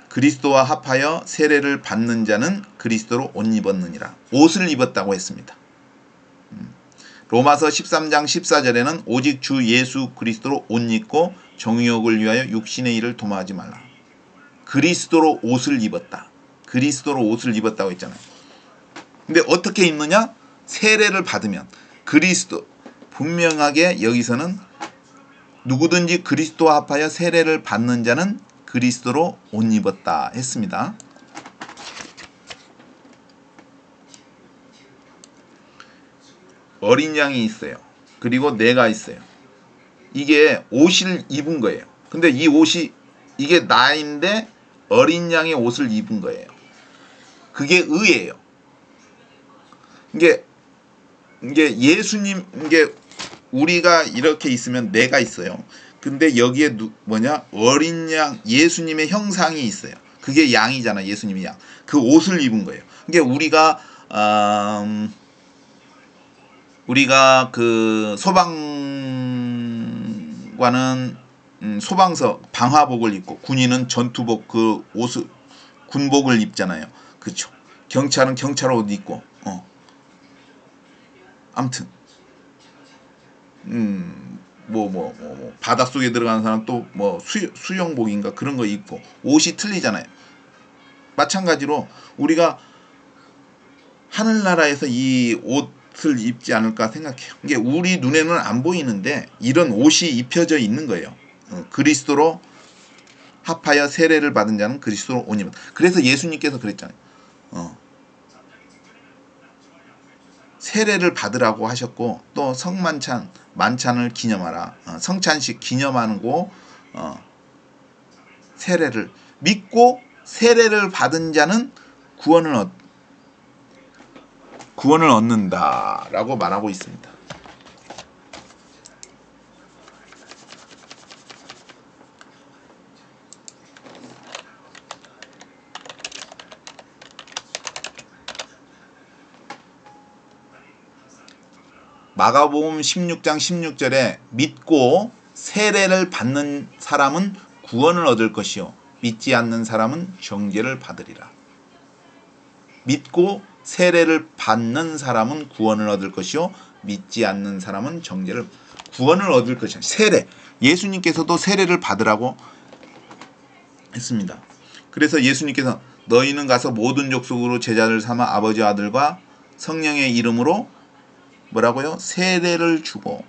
그리스도와 합하여 세례를 받는 자는 그리스도로 옷 입었느니라. 옷을 입었다고 했습니다. 로마서 13장 14절에는 오직 주 예수 그리스도로 옷 입고 정욕을 위하여 육신의 일을 도모하지 말라. 그리스도로 옷을 입었다. 그리스도로 옷을 입었다고 했잖아요. 근데 어떻게 입느냐? 세례를 받으면. 그리스도 분명하게 여기서는 누구든지 그리스도와 합하여 세례를 받는 자는 그리스도로 옷 입었다 했습니다. 어린 양이 있어요. 그리고 내가 있어요. 이게 옷을 입은 거예요. 근데 이 옷이 이게 나인데 어린 양의 옷을 입은 거예요. 그게 의예요. 이게 예수님 이게 우리가 이렇게 있으면 내가 있어요. 근데 여기에 어린 양 예수님의 형상이 있어요. 그게 양이잖아. 예수님이 양. 그 옷을 입은 거예요. 이게 우리가 그 소방관은 소방서 방화복을 입고 군인은 전투복 그 옷을 군복을 입잖아요. 그렇죠. 경찰은 경찰 옷 입고 아무튼 바닷속에 들어가는 사람 또 수영복인가 그런 거 입고 옷이 틀리잖아요. 마찬가지로 우리가 하늘나라에서 이 옷을 입지 않을까 생각해요. 이게 우리 눈에는 안 보이는데 이런 옷이 입혀져 있는 거예요. 그리스도로 합하여 세례를 받은 자는 그리스도로 옷 입었다. 그래서 예수님께서 그랬잖아요. 세례를 받으라고 하셨고 또 성만찬 만찬을 기념하라. 성찬식 기념하는 거 세례를 믿고 세례를 받은 자는 구원을 얻는다라고 말하고 있습니다. 마가복음 16장 16절에 믿고 세례를 받는 사람은 구원을 얻을 것이요 믿지 않는 사람은 정죄를 받으리라. 믿고 세례를 받는 사람은 구원을 얻을 것이요 믿지 않는 사람은 구원을 얻을 것이야. 세례. 예수님께서도 세례를 받으라고 했습니다. 그래서 예수님께서 너희는 가서 모든 족속으로 제자를 삼아 아버지와 아들과 성령의 이름으로 뭐라고요? 세례를 주고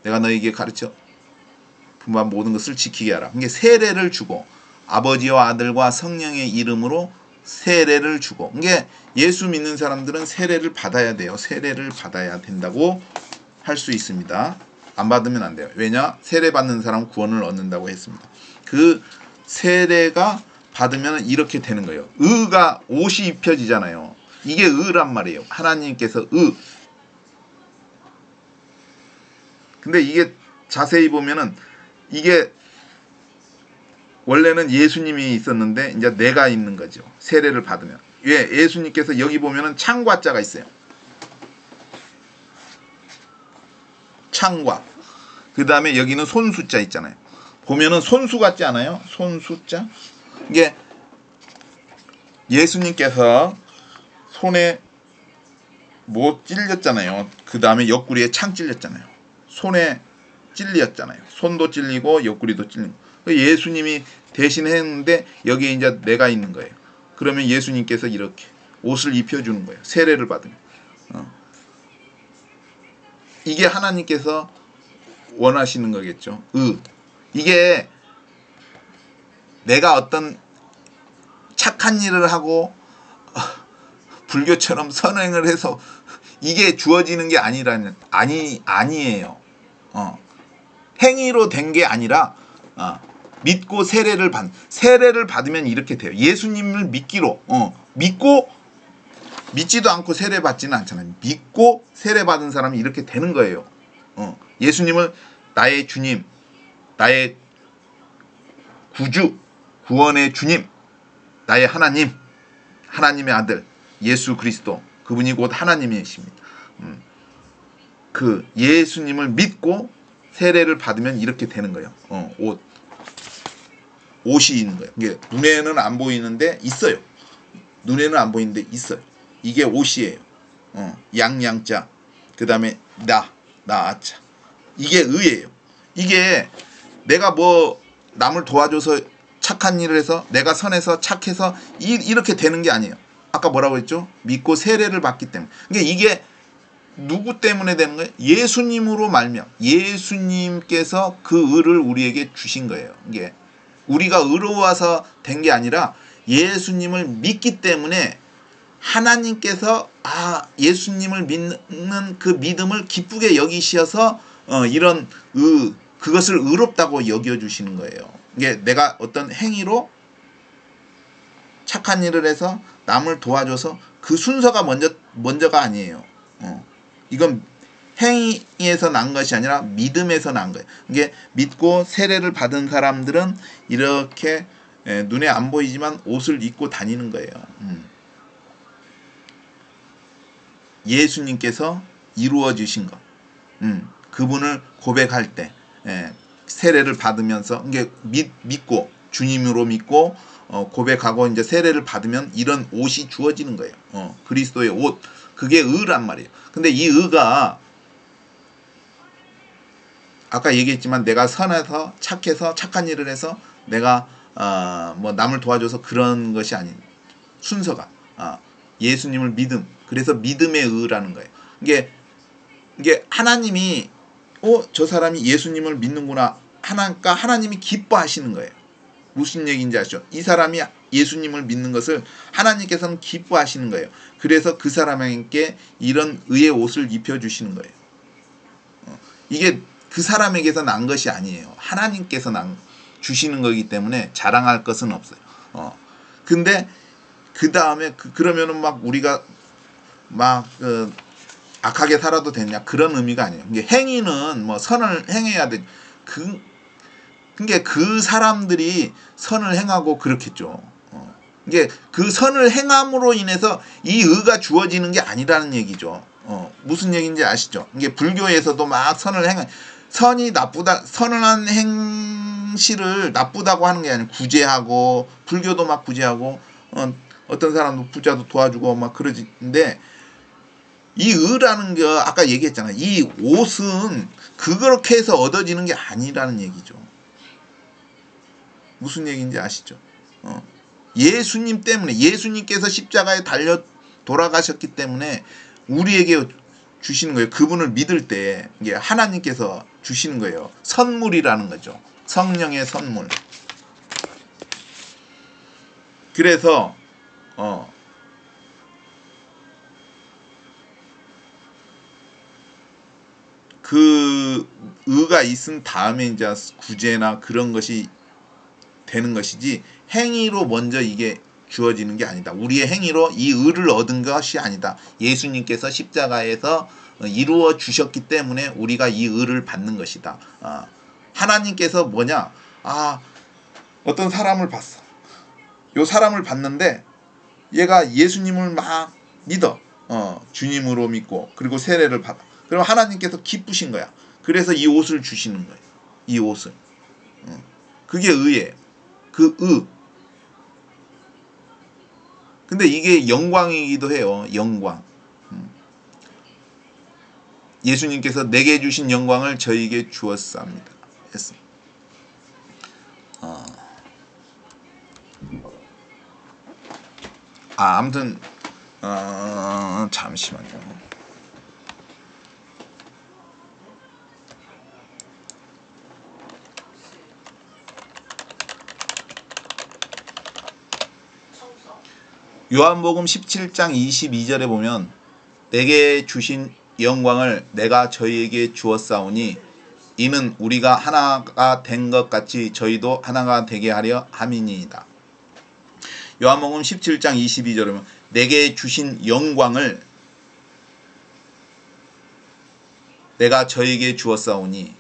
내가 너에게 가르쳐 분반 모든 것을 지키게 하라. 그게 세례를 주고 아버지와 아들과 성령의 이름으로 세례를 주고 이게 예수 믿는 사람들은 세례를 받아야 돼요. 세례를 받아야 된다고 할 수 있습니다. 안 받으면 안 돼요. 왜냐? 세례 받는 사람은 구원을 얻는다고 했습니다. 그 세례가 받으면 이렇게 되는 거예요. 의가 옷이 입혀지잖아요. 이게 의란 말이에요. 하나님께서 의. 근데 이게 자세히 보면은 이게 원래는 예수님이 있었는데 이제 내가 있는 거죠. 세례를 받으면. 왜? 예수님께서 여기 보면은 창과 자가 있어요. 창과. 그 다음에 여기는 손수자 있잖아요. 보면은 손수 같지 않아요? 손수자. 이게 예수님께서 손에 뭐 찔렸잖아요. 그 다음에 옆구리에 창 찔렸잖아요. 손에 찔렸잖아요. 손도 찔리고 옆구리도 찔린 거. 예수님이 대신 했는데 여기에 이제 내가 있는 거예요. 그러면 예수님께서 이렇게 옷을 입혀주는 거예요. 세례를 받으면. 이게 하나님께서 원하시는 거겠죠. 이게 내가 어떤 착한 일을 하고 불교처럼 선행을 해서 이게 주어지는 게 아니에요. 행위로 된 게 아니라 믿고 세례를 받으면 이렇게 돼요. 예수님을 믿기로 믿고 믿지도 않고 세례 받지는 않잖아요. 믿고 세례 받은 사람이 이렇게 되는 거예요. 예수님을 나의 주님, 나의 구주, 구원의 주님, 나의 하나님, 하나님의 아들 예수 그리스도, 그분이 곧 하나님이십니다. 그 예수님을 믿고 세례를 받으면 이렇게 되는 거예요. 옷이 있는 거예요. 이게 눈에는 안 보이는데 있어요. 눈에는 안 보이는데 있어요. 이게 옷이에요. 양양자, 그 다음에 나아자. 이게 의예요. 이게 내가 뭐 남을 도와줘서 착한 일을 해서 내가 선해서 착해서 이렇게 되는 게 아니에요. 아까 뭐라고 했죠? 믿고 세례를 받기 때문에. 그러니까 이게 누구 때문에 되는 거예요? 예수님으로 말미암아. 예수님께서 그 의를 우리에게 주신 거예요. 이게 우리가 의로워서 된 게 아니라 예수님을 믿기 때문에 하나님께서 예수님을 믿는 그 믿음을 기쁘게 여기셔서 이런 그것을 의롭다고 여겨주시는 거예요. 이게 내가 어떤 행위로 착한 일을 해서 남을 도와줘서 그 순서가 먼저가 아니에요. 이건 행위에서 난 것이 아니라 믿음에서 난 거예요. 이게 믿고 세례를 받은 사람들은 이렇게 눈에 안 보이지만 옷을 입고 다니는 거예요. 예수님께서 이루어 주신 것, 그분을 고백할 때 세례를 받으면서 이게 믿고 주님으로 믿고 고백하고 이제 세례를 받으면 이런 옷이 주어지는 거예요. 그리스도의 옷, 그게 의란 말이에요. 근데 이 의가 아까 얘기했지만 내가 선해서 착해서 착한 일을 해서 내가 뭐 남을 도와줘서 그런 것이 아닌 순서가 예수님을 믿음, 그래서 믿음의 의라는 거예요. 이게 하나님이 저 사람이 예수님을 믿는구나 하니까 하나님이 기뻐하시는 거예요. 무슨 얘기인지 아시죠? 이 사람이 예수님을 믿는 것을 하나님께서는 기뻐하시는 거예요. 그래서 그 사람에게 이런 의의 옷을 입혀주시는 거예요. 이게 그 사람에게서 난 것이 아니에요. 하나님께서 주시는 거기 때문에 자랑할 것은 없어요. 근데 그 다음에 그러면은 막 우리가 막 악하게 살아도 되냐 그런 의미가 아니에요. 이게 행위는 뭐 선을 행해야 돼. 그게 그 사람들이 선을 행하고 그렇겠죠. 이게 그 선을 행함으로 인해서 이 의가 주어지는 게 아니라는 얘기죠. 무슨 얘기인지 아시죠? 이게 불교에서도 막 선이 나쁘다, 선한 행실을 나쁘다고 하는 게 아니라 구제하고, 불교도 막 구제하고, 어떤 사람도 부자도 도와주고 막 그러지인데, 이 의라는 게 아까 얘기했잖아요. 이 옷은 그렇게 해서 얻어지는 게 아니라는 얘기죠. 무슨 얘기인지 아시죠? 예수님 때문에, 예수님께서 십자가에 달려 돌아가셨기 때문에 우리에게 주시는 거예요. 그분을 믿을 때 이게 하나님께서 주시는 거예요. 선물이라는 거죠. 성령의 선물. 그래서 그 의가 있은 다음에 이제 구제나 그런 것이 되는 것이지 행위로 먼저 이게 주어지는 게 아니다. 우리의 행위로 이 의를 얻은 것이 아니다. 예수님께서 십자가에서 이루어 주셨기 때문에 우리가 이 의를 받는 것이다. 하나님께서 뭐냐? 어떤 사람을 봤어. 요 사람을 봤는데 얘가 예수님을 막 믿어. 주님으로 믿고 그리고 세례를 받아. 그럼 하나님께서 기쁘신 거야. 그래서 이 옷을 주시는 거예요. 이 옷을. 그게 의예요. 그 의. 근데 이게 영광이기도 해요. 영광. 예수님께서 내게 주신 영광을 저에게 주었습니다. 했어. 아무튼 잠시만요. 요한복음 17장 22절에 보면 내게 주신 영광을 내가 저희에게 주었사오니 이는 우리가 하나가 된 것 같이 저희도 하나가 되게 하려 함이니이다. 요한복음 17장 22절에 보면 내게 주신 영광을 내가 저희에게 주었사오니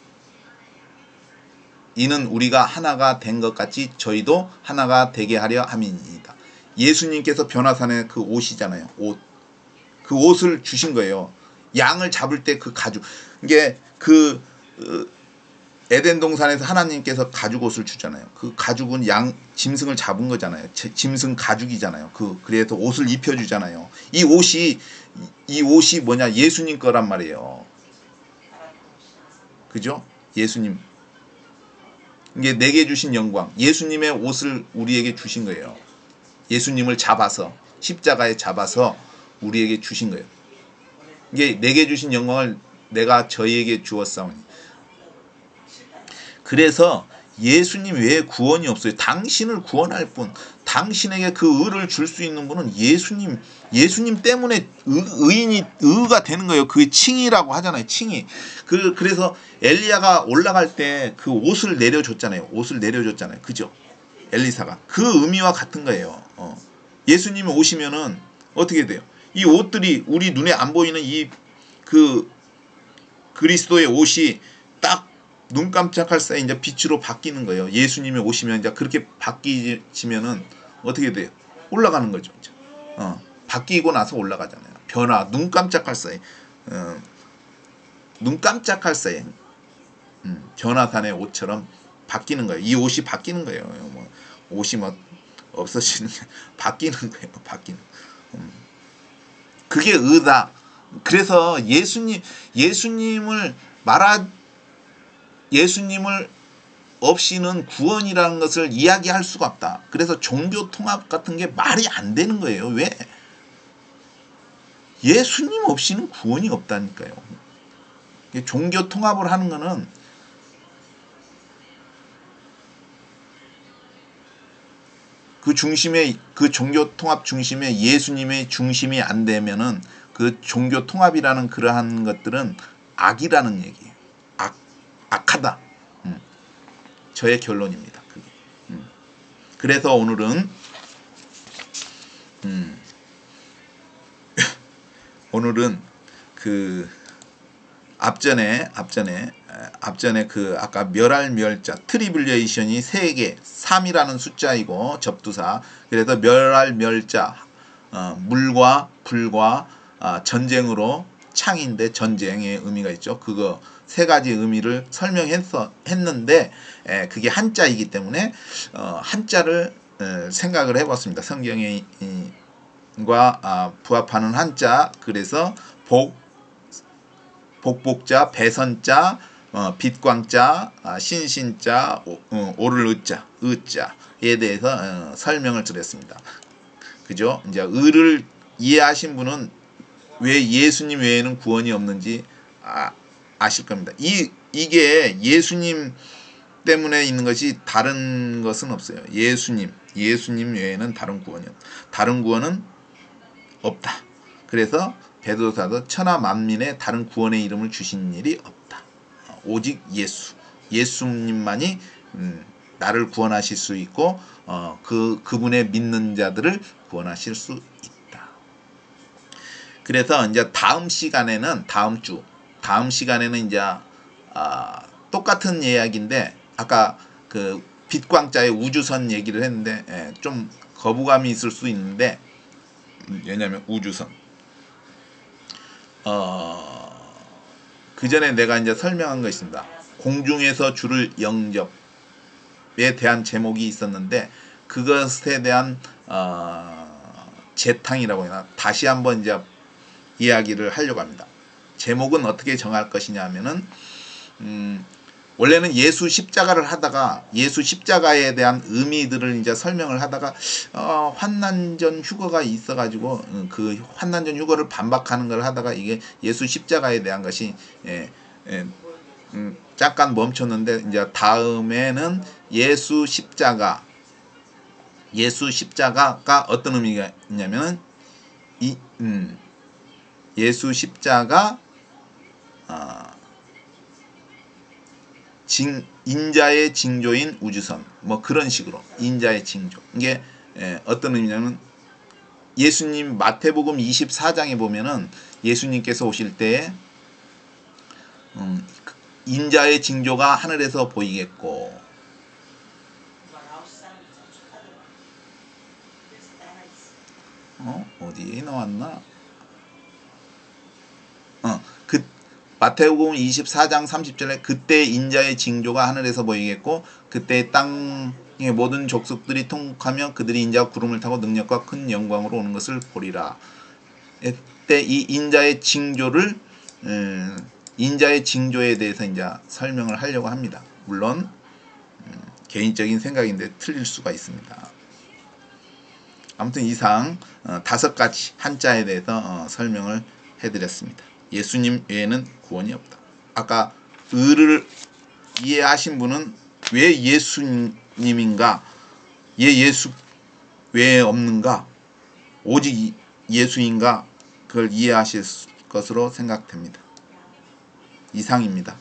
이는 우리가 하나가 된 것 같이 저희도 하나가 되게 하려 함이니이다. 예수님께서 변화산의 그 옷이잖아요. 옷. 그 옷을 주신 거예요. 양을 잡을 때 그 가죽. 이게 그 에덴 동산에서 하나님께서 가죽 옷을 주잖아요. 그 가죽은 짐승을 잡은 거잖아요. 짐승 가죽이잖아요. 그래서 옷을 입혀 주잖아요. 이 옷이 뭐냐? 예수님 거란 말이에요. 그죠? 예수님. 이게 내게 주신 영광. 예수님의 옷을 우리에게 주신 거예요. 예수님을 잡아서 십자가에 잡아서 우리에게 주신 거예요. 이게 내게 주신 영광을 내가 저희에게 주었사오니. 그래서 예수님 외에 구원이 없어요. 당신을 구원할 분, 당신에게 그 의를 줄 수 있는 분은 예수님 때문에 의가 되는 거예요. 그 칭이라고 하잖아요. 칭이. 그래서 엘리야가 올라갈 때 그 옷을 내려줬잖아요. 옷을 내려줬잖아요. 그죠? 엘리사가 그 의미와 같은 거예요. 예수님이 오시면은 어떻게 돼요? 이 옷들이 우리 눈에 안 보이는 그 그리스도의 옷이 딱 눈 깜짝할 사이 이제 빛으로 바뀌는 거예요. 예수님이 오시면 이제 그렇게 바뀌시면은 어떻게 돼요? 올라가는 거죠. 이제. 바뀌고 나서 올라가잖아요. 변화, 눈 깜짝할 사이, 눈 깜짝할 사이, 변화산의 옷처럼 바뀌는 거예요. 이 옷이 바뀌는 거예요. 뭐 옷이 막 없어지는 게 바뀌는 거예요. 바뀌는. 그게 의다. 그래서 예수님을 없이는 구원이라는 것을 이야기할 수가 없다. 그래서 종교 통합 같은 게 말이 안 되는 거예요. 왜? 예수님 없이는 구원이 없다니까요. 종교 통합을 하는 거는 그 종교 통합 중심에 예수님의 중심이 안 되면은 그 종교 통합이라는 그러한 것들은 악이라는 얘기예요. 악하다. 저의 결론입니다. 그게. 그래서 오늘은 그 앞전에 그 아까 멸자 트리블레이션이 3개 3이라는 숫자이고 접두사. 그래서 멸자 물과 불과 전쟁으로 창인데 전쟁의 의미가 있죠. 그거 3가지 의미를 설명했는데 그게 한자이기 때문에 한자를 생각을 해봤습니다. 성경과 부합하는 한자. 그래서 복복자, 배선자, 빛광자, 신신자, 오를 의자에 대해서 설명을 드렸습니다. 그죠? 이제 의를 이해하신 분은 왜 예수님 외에는 구원이 없는지 아실 겁니다. 이게 예수님 때문에 있는 것이 다른 것은 없어요. 예수님 외에는 다른 구원은 없다. 그래서 베드로사도 천하 만민의 다른 구원의 이름을 주신 일이 없다. 오직 예수님만이 나를 구원하실 수 있고 그분의 믿는 자들을 구원하실 수 있다. 그래서 이제 다음 시간에는 이제 똑같은 이야기인데 아까 그 빛광자의 우주선 얘기를 했는데 좀 거부감이 있을 수 있는데 왜냐면 우주선 그 전에 내가 이제 설명한 거 있습니다. 공중에서 주를 영접에 대한 제목이 있었는데 그것에 대한 재탕이라고 해나 다시 한번 이제 이야기를 하려고 합니다. 제목은 어떻게 정할 것이냐 하면은 원래는 예수 십자가를 하다가 예수 십자가에 대한 의미들을 이제 설명을 하다가 환난전 휴거가 있어가지고 그 환난전 휴거를 반박하는 걸 하다가 이게 예수 십자가에 대한 것이 잠깐 멈췄는데 이제 다음에는 예수 십자가가 어떤 의미가 있냐면은 예수 십자가 인자의 징조인 우주선 뭐 그런 식으로 인자의 징조 이게 어떤 의미냐면 예수님 마태복음 24장에 보면은 예수님께서 오실 때에 인자의 징조가 하늘에서 보이겠고 어디에 나왔나? 그 마태복음 24장 30절에 그때 인자의 징조가 하늘에서 보이겠고 그때 땅의 모든 족속들이 통곡하며 그들이 인자와 구름을 타고 능력과 큰 영광으로 오는 것을 보리라. 이때 이 인자의 징조에 대해서 이제 설명을 하려고 합니다. 물론 개인적인 생각인데 틀릴 수가 있습니다. 아무튼 이상 5가지 한자에 대해서 설명을 해드렸습니다. 예수님 외에는 구원이 없다. 아까 의를 이해하신 분은 왜 예수님인가? 예수 외에 없는가? 오직 예수인가? 그걸 이해하실 것으로 생각됩니다. 이상입니다.